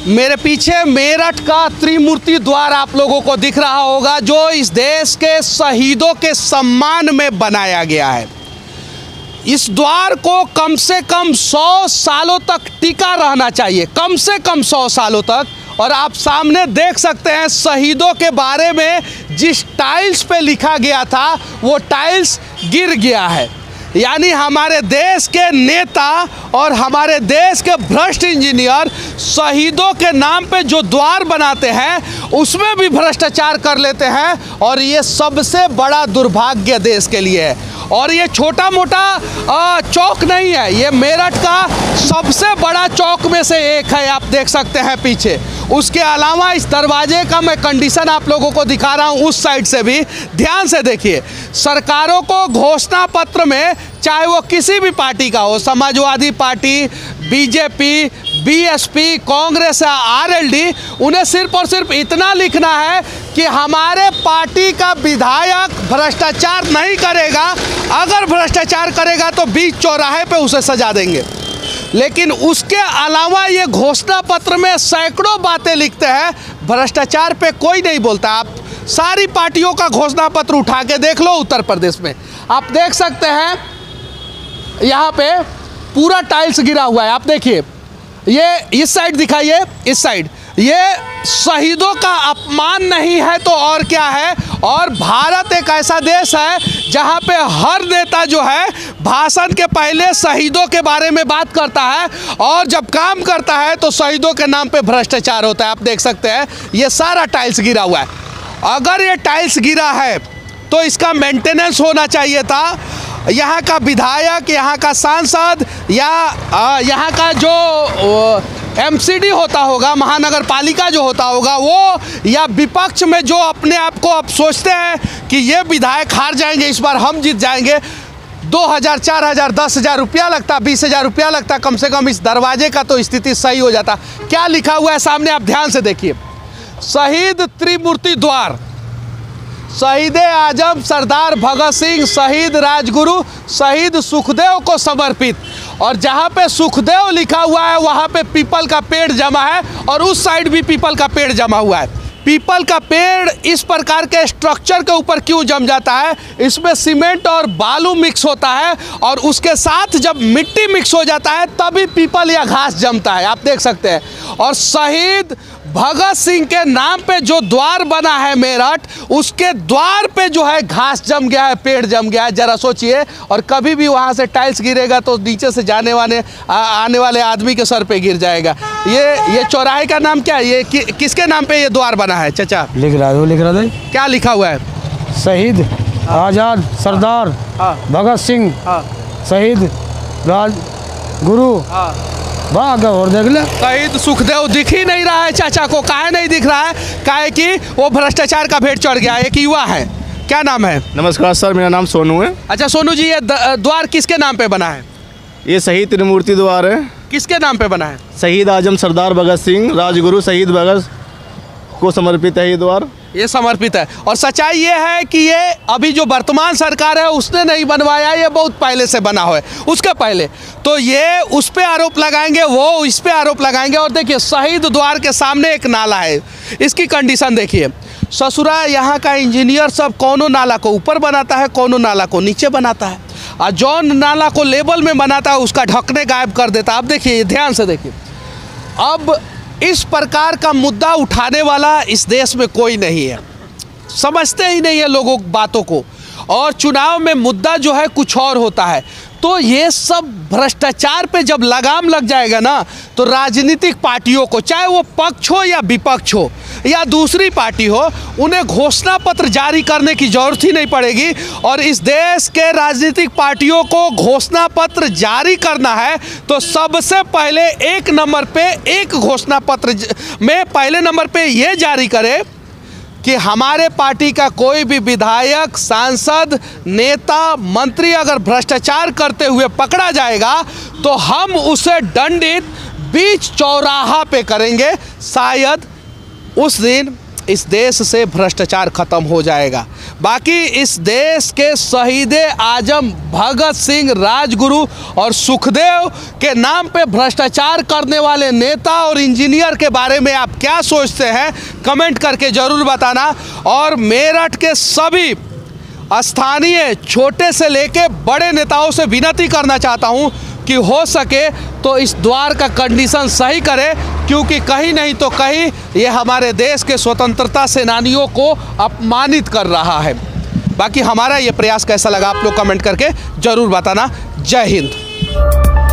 मेरे पीछे मेरठ का त्रिमूर्ति द्वार आप लोगों को दिख रहा होगा, जो इस देश के शहीदों के सम्मान में बनाया गया है। इस द्वार को कम से कम 100 सालों तक टिका रहना चाहिए, कम से कम 100 सालों तक। और आप सामने देख सकते हैं शहीदों के बारे में जिस टाइल्स पे लिखा गया था वो टाइल्स गिर गया है। यानी हमारे देश के नेता और हमारे देश के भ्रष्ट इंजीनियर शहीदों के नाम पे जो द्वार बनाते हैं उसमें भी भ्रष्टाचार कर लेते हैं, और ये सबसे बड़ा दुर्भाग्य देश के लिए है। और ये छोटा मोटा चौक नहीं है, ये मेरठ का सबसे बड़ा चौक में से एक है, आप देख सकते हैं पीछे। उसके अलावा इस दरवाजे का मैं कंडीशन आप लोगों को दिखा रहा हूँ, उस साइड से भी ध्यान से देखिए। सरकारों को घोषणा पत्र में, चाहे वो किसी भी पार्टी का हो, Samajwadi party, BJP, BSP, Congress या आरएलडी, उन्हें सिर्फ और सिर्फ इतना लिखना है कि हमारे पार्टी का विधायक भ्रष्टाचार नहीं करेगा, अगर भ्रष्टाचार करेगा तो बीच चौराहे पे उसे सजा देंगे। लेकिन उसके अलावा ये घोषणा पत्र में सैकड़ों बातें लिखते हैं, भ्रष्टाचार पे कोई नहीं बोलता। आप सारी पार्टियों का घोषणा पत्र उठा के देख लो। उत्तर प्रदेश में आप देख सकते हैं यहाँ पे पूरा टाइल्स गिरा हुआ है, आप देखिए। ये इस साइड दिखाइए, इस साइड। ये शहीदों का अपमान नहीं है तो और क्या है। और भारत एक ऐसा देश है जहाँ पे हर नेता जो है भाषण के पहले शहीदों के बारे में बात करता है, और जब काम करता है तो शहीदों के नाम पे भ्रष्टाचार होता है। आप देख सकते हैं ये सारा टाइल्स गिरा हुआ है। अगर ये टाइल्स गिरा है तो इसका मेंटेनेंस होना चाहिए था। यहाँ का विधायक, यहाँ का सांसद या यहाँ का जो एमसीडी होता होगा, महानगर पालिका जो होता होगा वो, या विपक्ष में जो अपने आप को अब सोचते हैं कि ये विधायक हार जाएंगे, इस बार हम जीत जाएंगे, 2000, 4000, 10,000 रुपया लगता, 20,000 रुपया लगता, कम से कम इस दरवाजे का तो स्थिति सही हो जाता। क्या लिखा हुआ है सामने, आप ध्यान से देखिए। शहीद त्रिमूर्ति द्वार, शहीद आजम सरदार भगत सिंह, शहीद राजगुरु, शहीद सुखदेव को समर्पित। और जहाँ पे सुखदेव लिखा हुआ है वहाँ पे पीपल का पेड़ जमा है, और उस साइड भी पीपल का पेड़ जमा हुआ है। पीपल का पेड़ इस प्रकार के स्ट्रक्चर के ऊपर क्यों जम जाता है? इसमें सीमेंट और बालू मिक्स होता है, और उसके साथ जब मिट्टी मिक्स हो जाता है तभी पीपल या घास जमता है, आप देख सकते हैं। और शहीद भगत सिंह के नाम पे जो द्वार बना है मेरठ, उसके द्वार पे जो है घास जम गया है, पेड़ जम गया है। जरा सोचिए। और कभी भी वहाँ से टाइल्स गिरेगा तो नीचे से आने वाले आदमी के सर पे गिर जाएगा। ये चौराहे का नाम क्या है? ये किसके नाम पे ये द्वार बना है? चाचा लिख रहा था। क्या लिखा हुआ है? शहीद आजाद सरदार भगत सिंह, शहीद राजगुरु। और देख ले, शहीद सुखदेव दिख ही नहीं रहा है चाचा को। काहे नहीं दिख रहा है? काहे कि वो भ्रष्टाचार का भेंट चढ़ गया। एक युवा है, क्या नाम है? नमस्कार सर, मेरा नाम सोनू है। अच्छा सोनू जी, ये द्वार किसके नाम पे बना है? ये शहीद त्रिमूर्ति द्वार है। किसके नाम पे बना है? शहीद आजम सरदार भगत सिंह, राजगुरु शहीद भगत को समर्पित है ये द्वार। ये समर्पित है। और सच्चाई ये है कि ये अभी जो वर्तमान सरकार है उसने नहीं बनवाया, ये बहुत पहले से बना हुआ है। उसके पहले तो ये उस पे आरोप लगाएंगे, वो इस पे आरोप लगाएंगे। और देखिए शहीद द्वार के सामने एक नाला है, इसकी कंडीशन देखिए। ससुरा यहाँ का इंजीनियर सब कौनो नाला को ऊपर बनाता है, कौनो नाला को नीचे बनाता है, और जौन नाला को लेवल में बनाता है उसका ढकने गायब कर देता है। आप देखिए, ध्यान से देखिए। अब इस प्रकार का मुद्दा उठाने वाला इस देश में कोई नहीं है, समझते ही नहीं है लोगों बातों को। और चुनाव में मुद्दा जो है कुछ और होता है। तो ये सब भ्रष्टाचार पे जब लगाम लग जाएगा ना, तो राजनीतिक पार्टियों को, चाहे वो पक्ष हो या विपक्ष हो या दूसरी पार्टी हो, उन्हें घोषणा पत्र जारी करने की जरूरत ही नहीं पड़ेगी। और इस देश के राजनीतिक पार्टियों को घोषणा पत्र जारी करना है तो सबसे पहले एक नंबर पे, एक घोषणा पत्र में पहले नंबर पे ये जारी करे कि हमारे पार्टी का कोई भी विधायक, सांसद, नेता, मंत्री अगर भ्रष्टाचार करते हुए पकड़ा जाएगा तो हम उसे दंडित बीच चौराहा पे करेंगे। शायद उस दिन इस देश से भ्रष्टाचार खत्म हो जाएगा। बाकी इस देश के शहीद आजम भगत सिंह, राजगुरु और सुखदेव के नाम पे भ्रष्टाचार करने वाले नेता और इंजीनियर के बारे में आप क्या सोचते हैं, कमेंट करके ज़रूर बताना। और मेरठ के सभी स्थानीय छोटे से लेके बड़े नेताओं से विनती करना चाहता हूं कि हो सके तो इस द्वार का कंडीशन सही करें, क्योंकि कहीं नहीं तो कहीं ये हमारे देश के स्वतंत्रता सेनानियों को अपमानित कर रहा है। बाकी हमारा ये प्रयास कैसा लगा आप लोग कमेंट करके ज़रूर बताना। जय हिंद।